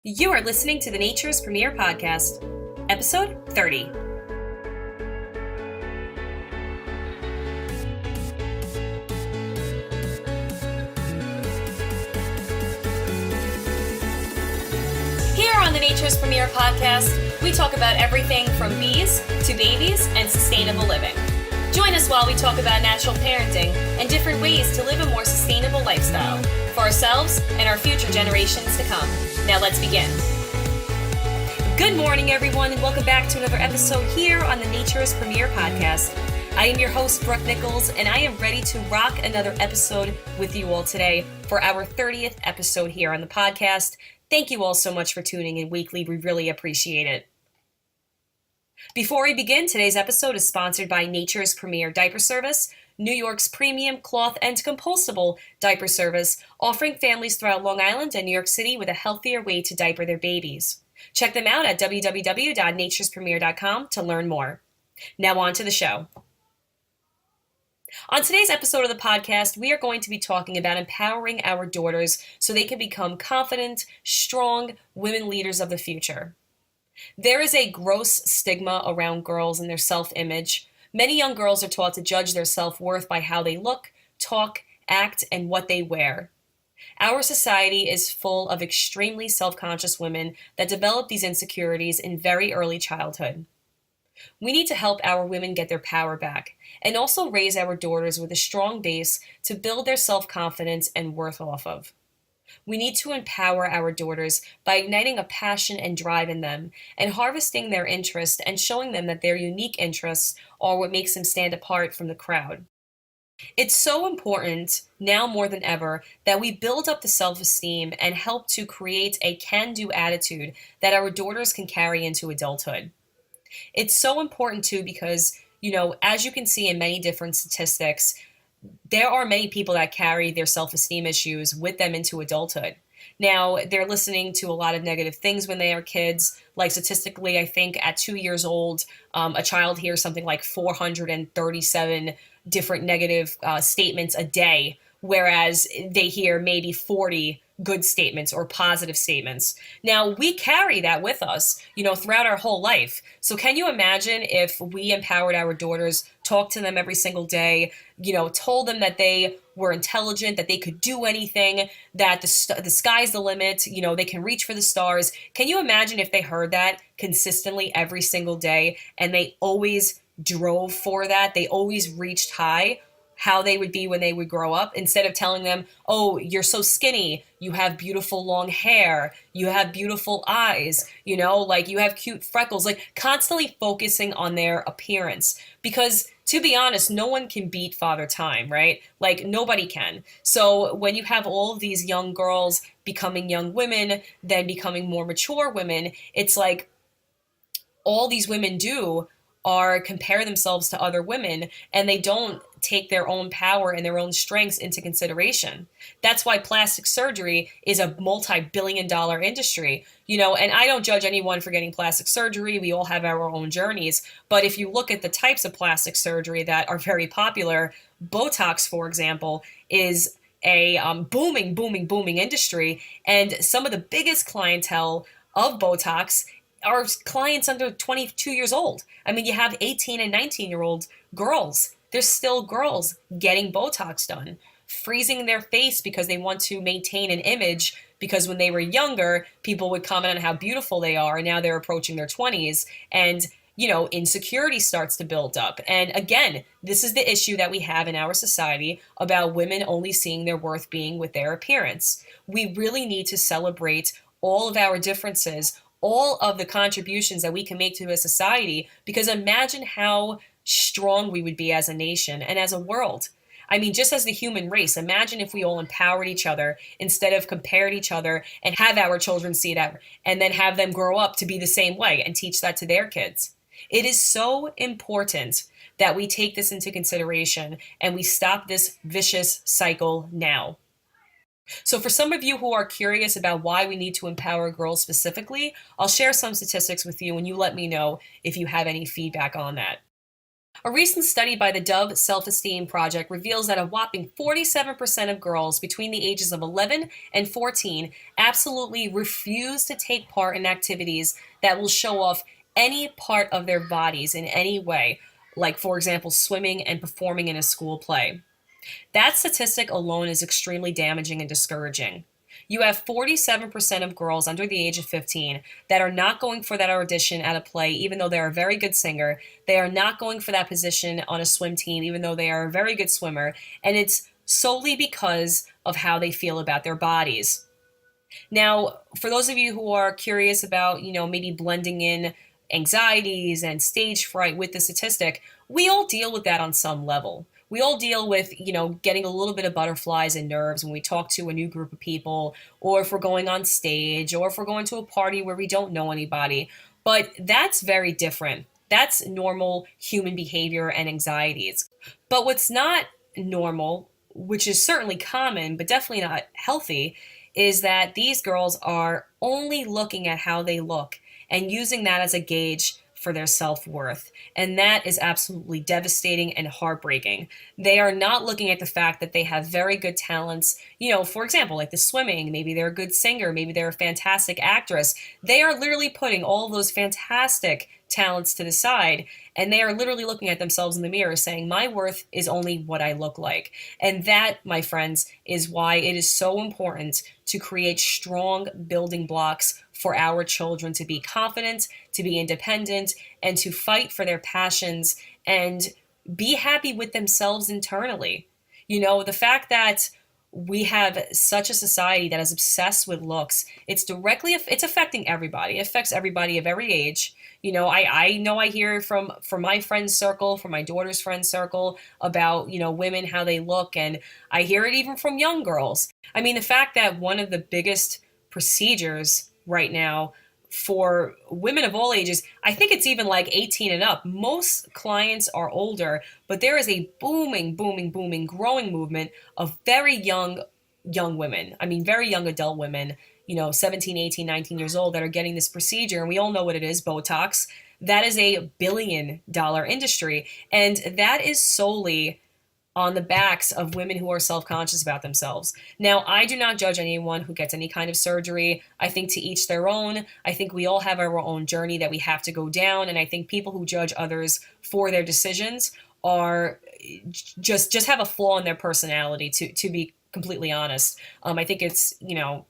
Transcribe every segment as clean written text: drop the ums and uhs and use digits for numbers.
You are listening to the Nature's Premier Podcast, Episode 30. Here on the Nature's Premier Podcast, we talk about everything from bees to babies and sustainable living. Join us while we talk about natural parenting and different ways to live a more sustainable lifestyle for ourselves and our future generations to come. Now let's begin. Good morning, everyone, and welcome back to another episode here on the Nature's Premier Podcast. I am your host, Brooke Nichols, and I am ready to rock another episode with you all today for our 30th episode here on the podcast. Thank you all so much for tuning in weekly. We really appreciate it. Before we begin, today's episode is sponsored by Nature's Premier Diaper Service, New York's premium cloth and compostable diaper service, offering families throughout Long Island and New York City with a healthier way to diaper their babies. Check them out at www.naturespremier.com to learn more. Now on to the show. On today's episode of the podcast, we are going to be talking about empowering our daughters so they can become confident, strong women leaders of the future. There is a gross stigma around girls and their self-image. Many young girls are taught to judge their self-worth by how they look, talk, act, and what they wear. Our society is full of extremely self-conscious women that develop these insecurities in very early childhood. We need to help our women get their power back and also raise our daughters with a strong base to build their self-confidence and worth off of. We need to empower our daughters by igniting a passion and drive in them and harvesting their interest and showing them that their unique interests are what makes them stand apart from the crowd. It's so important, now more than ever, that we build up the self-esteem and help to create a can-do attitude that our daughters can carry into adulthood. It's so important too because, as you can see in many different statistics, there are many people that carry their self-esteem issues with them into adulthood. Now, they're listening to a lot of negative things when they are kids. Like statistically, I think at 2 years old, a child hears something like 437 different negative statements a day, whereas they hear maybe 40 good statements or positive statements. Now, we carry that with us, throughout our whole life. So can you imagine if we empowered our daughters, talked to them every single day, told them that they were intelligent, that they could do anything, that the sky's the limit, they can reach for the stars. Can you imagine if they heard that consistently every single day and they always drove for that, they always reached high? How they would be when they would grow up, instead of telling them, oh, you're so skinny, you have beautiful long hair, you have beautiful eyes, you have cute freckles, constantly focusing on their appearance. Because to be honest, no one can beat Father Time, right? Nobody can. So when you have all of these young girls becoming young women, then becoming more mature women, it's like all these women do are compare themselves to other women, and they don't take their own power and their own strengths into consideration. That's why plastic surgery is a multi-billion-dollar industry, and I don't judge anyone for getting plastic surgery. We all have our own journeys. But if you look at the types of plastic surgery that are very popular, Botox, for example, is a booming industry. And some of the biggest clientele of Botox are clients under 22 years old. I mean, you have 18 and 19-year-old girls. There's still girls getting Botox done, freezing their face because they want to maintain an image, because when they were younger, people would comment on how beautiful they are, and now they're approaching their 20s, and insecurity starts to build up. And again, this is the issue that we have in our society about women only seeing their worth being with their appearance. We really need to celebrate all of our differences, all of the contributions that we can make to a society, because imagine how strong we would be as a nation and as a world. I mean, just as the human race, imagine if we all empowered each other instead of compared each other, and have our children see that and then have them grow up to be the same way and teach that to their kids. It is so important that we take this into consideration and we stop this vicious cycle now. So for some of you who are curious about why we need to empower girls specifically, I'll share some statistics with you and you let me know if you have any feedback on that. A recent study by the Dove SelfEsteem Project reveals that a whopping 47% of girls between the ages of 11 and 14 absolutely refuse to take part in activities that will show off any part of their bodies in any way, like, for example, swimming and performing in a school play. That statistic alone is extremely damaging and discouraging. You have 47% of girls under the age of 15 that are not going for that audition at a play, even though they're a very good singer. They are not going for that position on a swim team, even though they are a very good swimmer. And it's solely because of how they feel about their bodies. Now, for those of you who are curious about, maybe blending in anxieties and stage fright with the statistic, we all deal with that on some level. We all deal with, getting a little bit of butterflies and nerves when we talk to a new group of people, or if we're going on stage, or if we're going to a party where we don't know anybody. But that's very different. That's normal human behavior and anxieties. But what's not normal, which is certainly common, but definitely not healthy, is that these girls are only looking at how they look and using that as a gauge for their self worth. And that is absolutely devastating and heartbreaking. They are not looking at the fact that they have very good talents. For example, like the swimming, maybe they're a good singer, maybe they're a fantastic actress. They are literally putting all of those fantastic talents to the side, and they are literally looking at themselves in the mirror saying, my worth is only what I look like. And that, my friends, is why it is so important to create strong building blocks for our children to be confident, to be independent, and to fight for their passions and be happy with themselves internally. The fact that we have such a society that is obsessed with looks, it's affecting everybody. It affects everybody of every age. I know I hear from my friend's circle, from my daughter's friend circle, about, women, how they look, and I hear it even from young girls. I mean, the fact that one of the biggest procedures right now for women of all ages, I think it's even like 18 and up. Most clients are older, but there is a booming, booming, booming, growing movement of very young women. I mean, very young adult women, 17, 18, 19 years old, that are getting this procedure. And we all know what it is, Botox. That is a $1 billion industry. And that is solely on the backs of women who are self-conscious about themselves. Now, I do not judge anyone who gets any kind of surgery. I think to each their own. I think we all have our own journey that we have to go down, and I think people who judge others for their decisions are just have a flaw in their personality, to be completely honest. I think it's,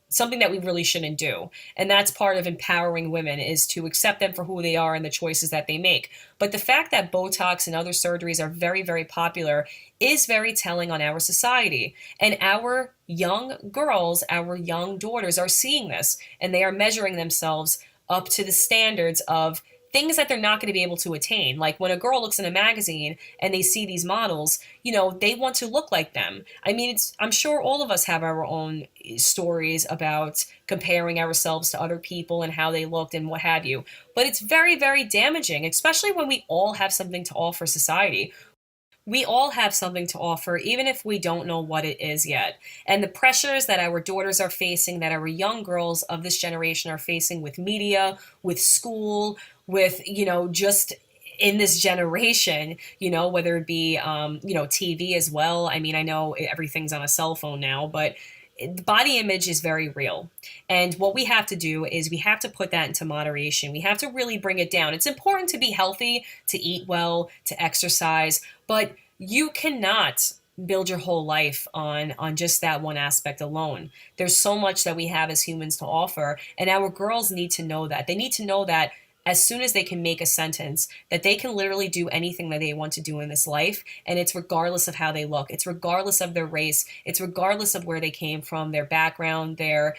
something that we really shouldn't do. And that's part of empowering women, is to accept them for who they are and the choices that they make. But the fact that Botox and other surgeries are very, very popular is very telling on our society. And our young girls, our young daughters are seeing this, and they are measuring themselves up to the standards of things that they're not going to be able to attain. Like when a girl looks in a magazine and they see these models, they want to look like them. I mean, I'm sure all of us have our own stories about comparing ourselves to other people and how they looked and what have you. But it's very, very damaging, especially when we all have something to offer society. We all have something to offer, even if we don't know what it is yet. And the pressures that our daughters are facing, that our young girls of this generation are facing with media, with school, with, just in this generation, whether it be, TV as well. I mean, I know everything's on a cell phone now, but body image is very real. And what we have to do is we have to put that into moderation. We have to really bring it down. It's important to be healthy, to eat well, to exercise, but you cannot build your whole life on just that one aspect alone. There's so much that we have as humans to offer, and our girls need to know that. They need to know that as soon as they can make a sentence, that they can literally do anything that they want to do in this life. And it's regardless of how they look. It's regardless of their race. It's regardless of where they came from, their background, their,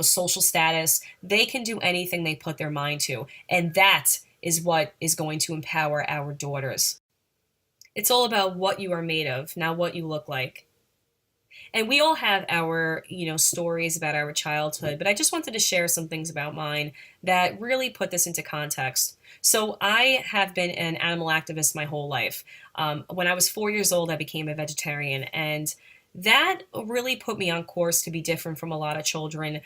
social status. They can do anything they put their mind to. And that is what is going to empower our daughters. It's all about what you are made of, not what you look like. And we all have our, stories about our childhood, but I just wanted to share some things about mine that really put this into context. So I have been an animal activist my whole life. When I was 4 years old, I became a vegetarian, and that really put me on course to be different from a lot of children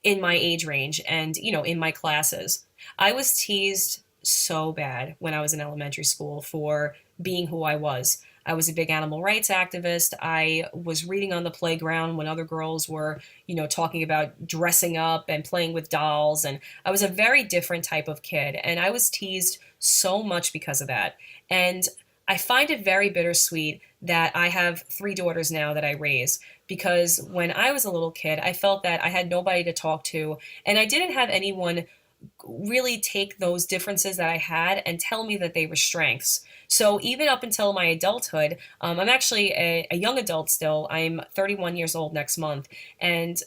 in my age range and, in my classes. I was teased so bad when I was in elementary school for being who I was. I was a big animal rights activist. I was reading on the playground when other girls were, talking about dressing up and playing with dolls. And I was a very different type of kid. And I was teased so much because of that. And I find it very bittersweet that I have three daughters now that I raise, because when I was a little kid, I felt that I had nobody to talk to, and I didn't have anyone really take those differences that I had and tell me that they were strengths. So even up until my adulthood, I'm actually a young adult still. I'm 31 years old next month. And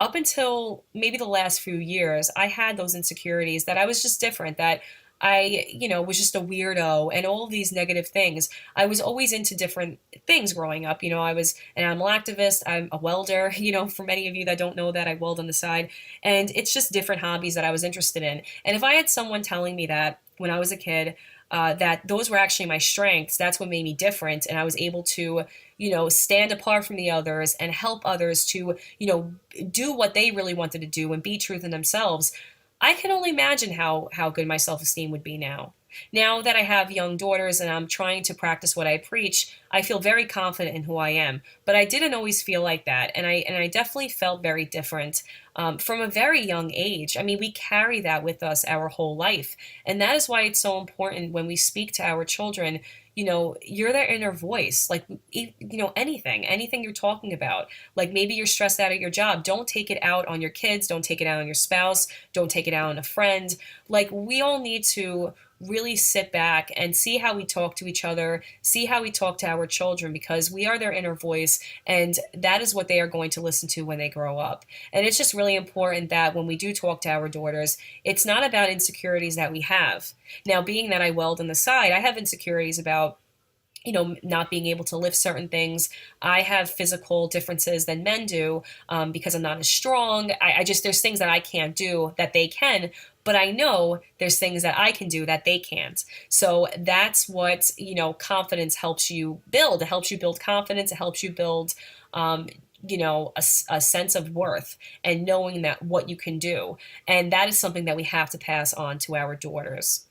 up until maybe the last few years, I had those insecurities that I was just different, that I, was just a weirdo and all of these negative things. I was always into different things growing up. I was an animal activist. I'm a welder. For many of you that don't know that, I weld on the side. And it's just different hobbies that I was interested in. And if I had someone telling me that when I was a kid, that those were actually my strengths, that's what made me different. And I was able to, stand apart from the others and help others to, do what they really wanted to do and be true to themselves. I can only imagine how good my self-esteem would be now. Now that I have young daughters and I'm trying to practice what I preach, I feel very confident in who I am. But I didn't always feel like that, and I definitely felt very different from a very young age. I mean, we carry that with us our whole life, and that is why it's so important when we speak to our children. You're their inner voice. Like, anything you're talking about. Like, maybe you're stressed out at your job. Don't take it out on your kids. Don't take it out on your spouse. Don't take it out on a friend. Like, we all need to really sit back and see how we talk to each other, see how we talk to our children, because we are their inner voice, and that is what they are going to listen to when they grow up. And it's just really important that when we do talk to our daughters, it's not about insecurities that we have. Now, being that I weld on the side, I have insecurities about not being able to lift certain things. I have physical differences than men do, because I'm not as strong. I just, there's things that I can't do that they can, but I know there's things that I can do that they can't. So that's what, confidence helps you build. It helps you build confidence. It helps you build, a sense of worth and knowing that what you can do. And that is something that we have to pass on to our daughters.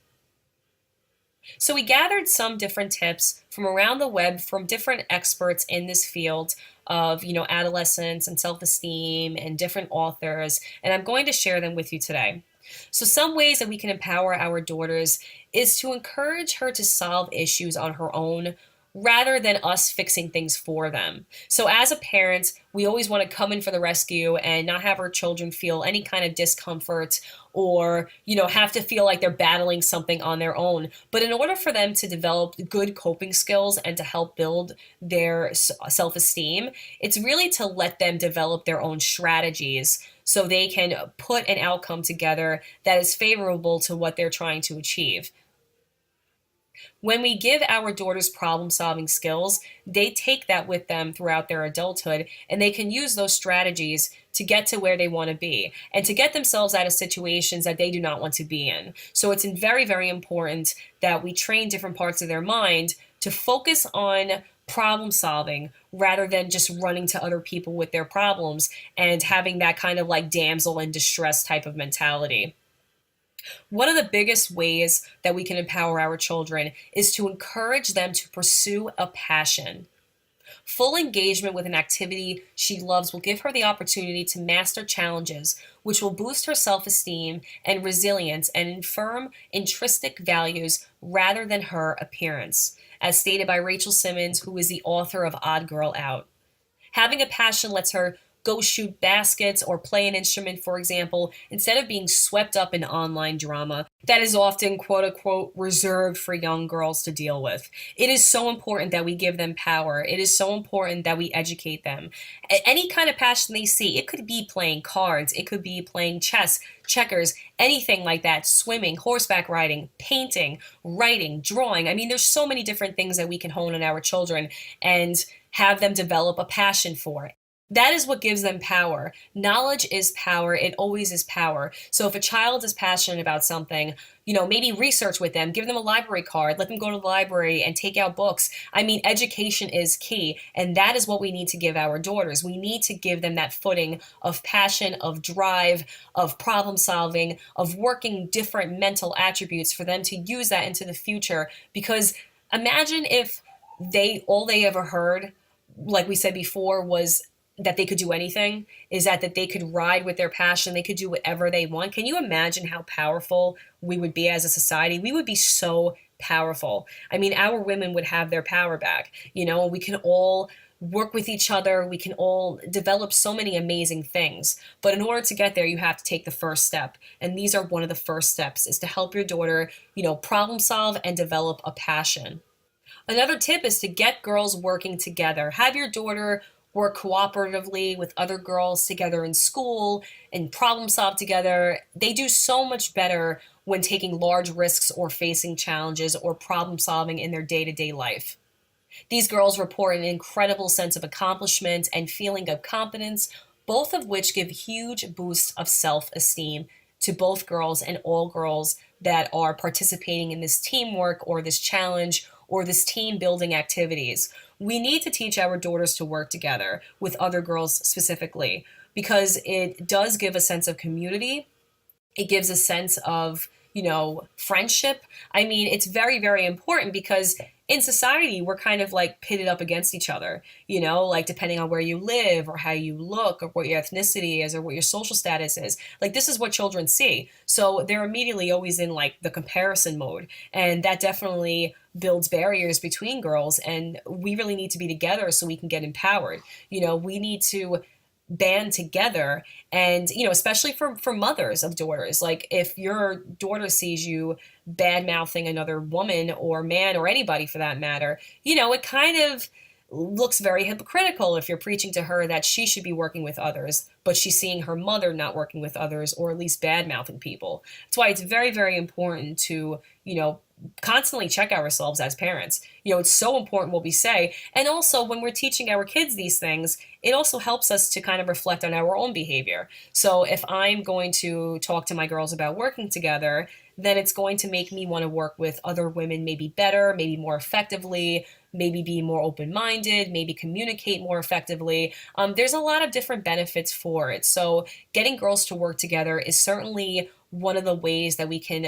So we gathered some different tips from around the web from different experts in this field of, adolescence and self-esteem and different authors, and I'm going to share them with you today. So some ways that we can empower our daughters is to encourage her to solve issues on her own rather than us fixing things for them. So as a parent, we always want to come in for the rescue and not have our children feel any kind of discomfort or, have to feel like they're battling something on their own. But in order for them to develop good coping skills and to help build their self-esteem, it's really to let them develop their own strategies so they can put an outcome together that is favorable to what they're trying to achieve. When we give our daughters problem solving skills, they take that with them throughout their adulthood, and they can use those strategies to get to where they want to be and to get themselves out of situations that they do not want to be in. So it's very, very important that we train different parts of their mind to focus on problem solving rather than just running to other people with their problems and having that kind of like damsel in distress type of mentality. One of the biggest ways that we can empower our children is to encourage them to pursue a passion. Full engagement with an activity she loves will give her the opportunity to master challenges, which will boost her self-esteem and resilience and affirm intrinsic values rather than her appearance, as stated by Rachel Simmons, who is the author of Odd Girl Out. Having a passion lets her go shoot baskets or play an instrument, for example, instead of being swept up in online drama that is often, quote unquote, reserved for young girls to deal with. It is so important that we give them power. It is so important that we educate them. Any kind of passion they see, it could be playing cards, it could be playing chess, checkers, anything like that, swimming, horseback riding, painting, writing, drawing. I mean, there's so many different things that we can hone in our children and have them develop a passion for. That is what gives them power. Knowledge is power. It always is power. So if a child is passionate about something, maybe research with them, give them a library card, let them go to the library and take out books. I mean, education is key. And that is what we need to give our daughters. We need to give them that footing of passion, of drive, of problem solving, of working different mental attributes for them to use that into the future. Because Imagine if they all they ever heard, like we said before, was that they could do anything, is that they could ride with their passion, they could do whatever they want. Can you imagine how powerful we would be as a society? We would be so powerful. I mean, our women would have their power back. We can all work with each other, we can all develop so many amazing things. But in order to get there, you have to take the first step. And these are one of the first steps, is to help your daughter, problem solve and develop a passion. Another tip is to get girls working together. Have your daughter work cooperatively with other girls together in school and problem solve together. They do so much better when taking large risks or facing challenges or problem solving in their day to day life. These girls report an incredible sense of accomplishment and feeling of competence, both of which give huge boosts of self esteem to both girls and all girls that are participating in this teamwork or this challenge or this team building activities. We need to teach our daughters to work together with other girls specifically, because it does give a sense of community. It gives a sense of, friendship. I mean, it's very, very important because in society, we're kind of like pitted up against each other, like depending on where you live or how you look or what your ethnicity is or what your social status is. Like, this is what children see. So they're immediately always in like the comparison mode. And that definitely builds barriers between girls. And we really need to be together so we can get empowered. We need to band together, and especially for mothers of daughters. Like, if your daughter sees you bad mouthing another woman or man or anybody for that matter, it kind of looks very hypocritical if you're preaching to her that she should be working with others, but she's seeing her mother not working with others, or at least bad mouthing people. That's why it's very, very important to constantly check ourselves as parents. It's so important what we say. And also, when we're teaching our kids these things, it also helps us to kind of reflect on our own behavior. So if I'm going to talk to my girls about working together, then it's going to make me want to work with other women maybe better, maybe more effectively, maybe be more open-minded, maybe communicate more effectively. There's a lot of different benefits for it. So getting girls to work together is certainly one of the ways that we can,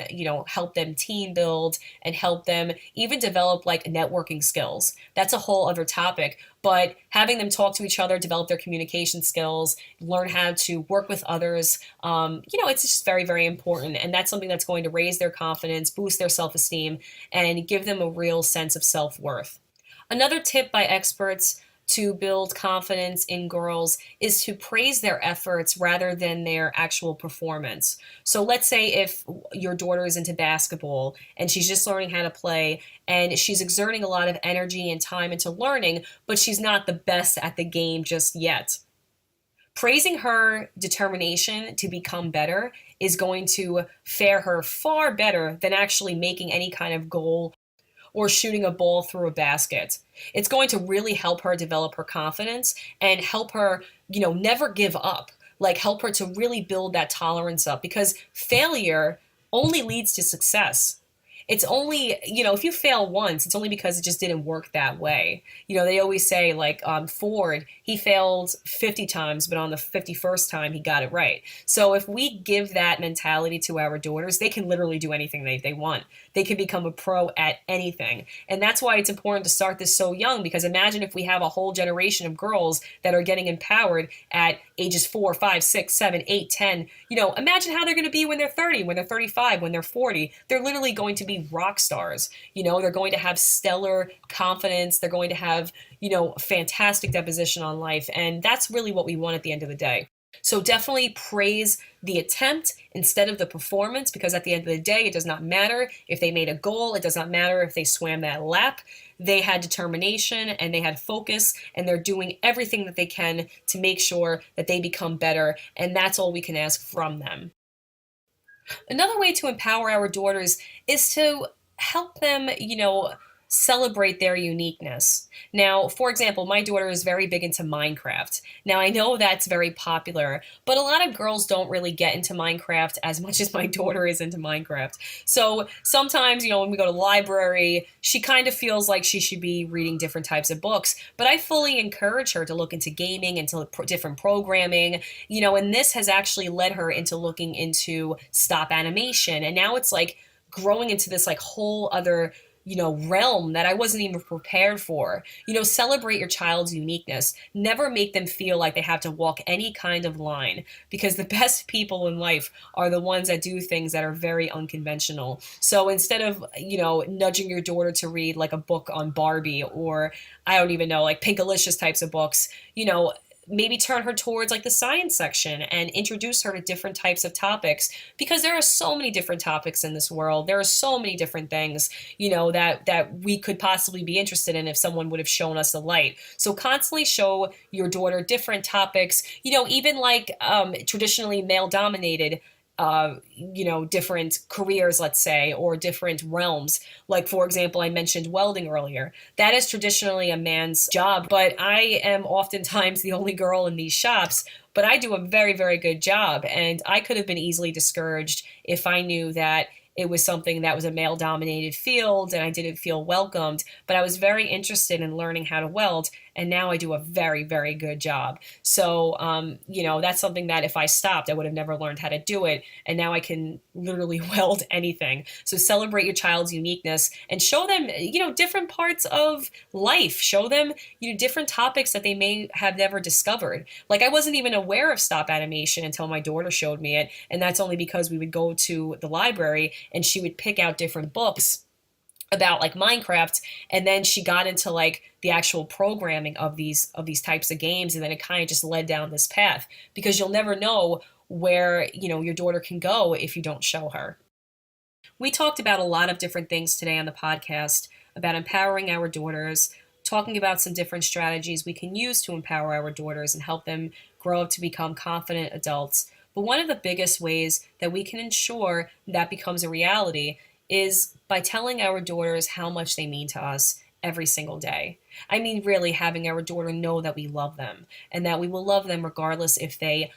help them team build and help them even develop like networking skills. That's a whole other topic. But having them talk to each other, develop their communication skills, learn how to work with others, it's just very, very important. And that's something that's going to raise their confidence, boost their self-esteem, and give them a real sense of self-worth. Another tip by experts to build confidence in girls is to praise their efforts rather than their actual performance. So let's say if your daughter is into basketball and she's just learning how to play and she's exerting a lot of energy and time into learning, but she's not the best at the game just yet. Praising her determination to become better is going to fare her far better than actually making any kind of goal or shooting a ball through a basket. It's going to really help her develop her confidence and help her, never give up. Like, help her to really build that tolerance up, because failure only leads to success. It's only, if you fail once, it's only because it just didn't work that way. They always say, like, Ford, he failed 50 times, but on the 51st time, he got it right. So if we give that mentality to our daughters, they can literally do anything they want. They can become a pro at anything. And that's why it's important to start this so young, because imagine if we have a whole generation of girls that are getting empowered at ages 4, 5, 6, 7, 8, 10. Imagine how they're going to be when they're 30, when they're 35, when they're 40. They're literally going to be rock stars. They're going to have stellar confidence. They're going to have, fantastic deposition on life. And that's really what we want at the end of the day. So definitely praise the attempt instead of the performance, because at the end of the day, it does not matter if they made a goal. It does not matter if they swam that lap. They had determination and they had focus, and they're doing everything that they can to make sure that they become better. And that's all we can ask from them. Another way to empower our daughters is to help them, celebrate their uniqueness. Now, for example, my daughter is very big into Minecraft. Now, I know that's very popular, but a lot of girls don't really get into Minecraft as much as my daughter is into Minecraft. So sometimes, when we go to the library, she kind of feels like she should be reading different types of books, but I fully encourage her to look into gaming, into different programming, and this has actually led her into looking into stop animation. And now it's like growing into this like whole other realm that I wasn't even prepared for. Celebrate your child's uniqueness. Never make them feel like they have to walk any kind of line, because the best people in life are the ones that do things that are very unconventional. So instead of, nudging your daughter to read like a book on Barbie, or I don't even know, like Pinkalicious types of books, maybe turn her towards like the science section and introduce her to different types of topics, because there are so many different topics in this world. There are so many different things, that we could possibly be interested in if someone would have shown us the light. So constantly show your daughter different topics, even like traditionally male dominated different careers, let's say, or different realms. Like, for example, I mentioned welding earlier. That is traditionally a man's job, but I am oftentimes the only girl in these shops, but I do a very, very good job. And I could have been easily discouraged if I knew that it was something that was a male dominated field and I didn't feel welcomed, but I was very interested in learning how to weld, and now I do a very, very good job. So, that's something that if I stopped, I would have never learned how to do it, and now I can literally weld anything. So celebrate your child's uniqueness and show them, different parts of life. Show them, different topics that they may have never discovered. Like, I wasn't even aware of stop animation until my daughter showed me it, and that's only because we would go to the library and she would pick out different books about like Minecraft, and then she got into like the actual programming of these types of games, and then it kind of just led down this path, because you'll never know where your daughter can go if you don't show her. We talked about a lot of different things today on the podcast about empowering our daughters, talking about some different strategies we can use to empower our daughters and help them grow up to become confident adults. But one of the biggest ways that we can ensure that becomes a reality is by telling our daughters how much they mean to us every single day. I mean, really having our daughter know that we love them, and that we will love them regardless if they,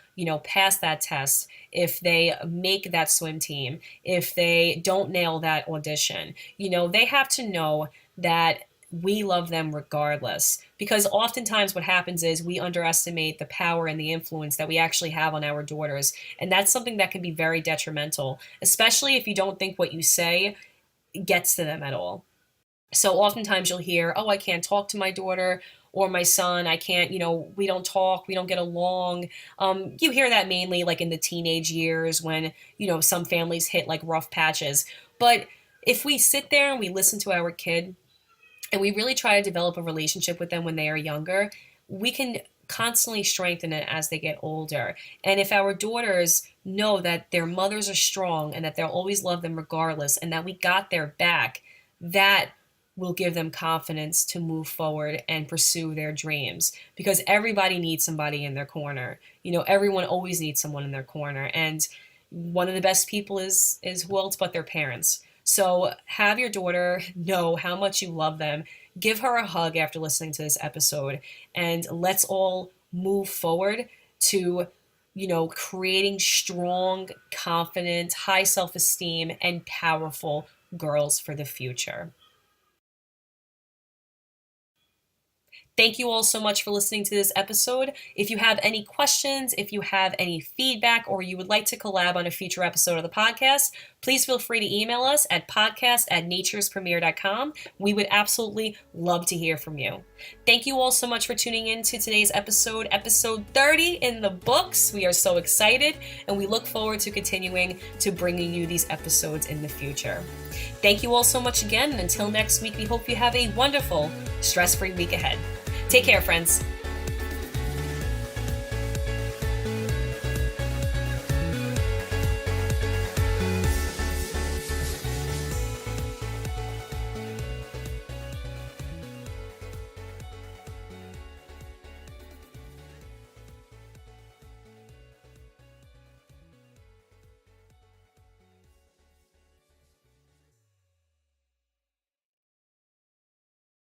pass that test, if they make that swim team, if they don't nail that audition. They have to know that we love them regardless, because oftentimes what happens is we underestimate the power and the influence that we actually have on our daughters, and that's something that can be very detrimental, especially if you don't think what you say gets to them at all. So oftentimes you'll hear, oh, I can't talk to my daughter or my son, I can't, we don't talk, we don't get along. You hear that mainly like in the teenage years when, some families hit like rough patches. But if we sit there and we listen to our kid, and we really try to develop a relationship with them when they are younger, we can constantly strengthen it as they get older. And if our daughters know that their mothers are strong and that they'll always love them regardless, and that we got their back, that will give them confidence to move forward and pursue their dreams. Because everybody needs somebody in their corner. Everyone always needs someone in their corner. And one of the best people is who else but their parents. So have your daughter know how much you love them. Give her a hug after listening to this episode, and let's all move forward to, creating strong, confident, high self-esteem, and powerful girls for the future. Thank you all so much for listening to this episode. If you have any questions, if you have any feedback, or you would like to collab on a future episode of the podcast, please feel free to email us at podcast@naturespremiere.com. We would absolutely love to hear from you. Thank you all so much for tuning in to today's episode 30 in the books. We are so excited, and we look forward to continuing to bringing you these episodes in the future. Thank you all so much again, and until next week, we hope you have a wonderful, stress-free week ahead. Take care, friends.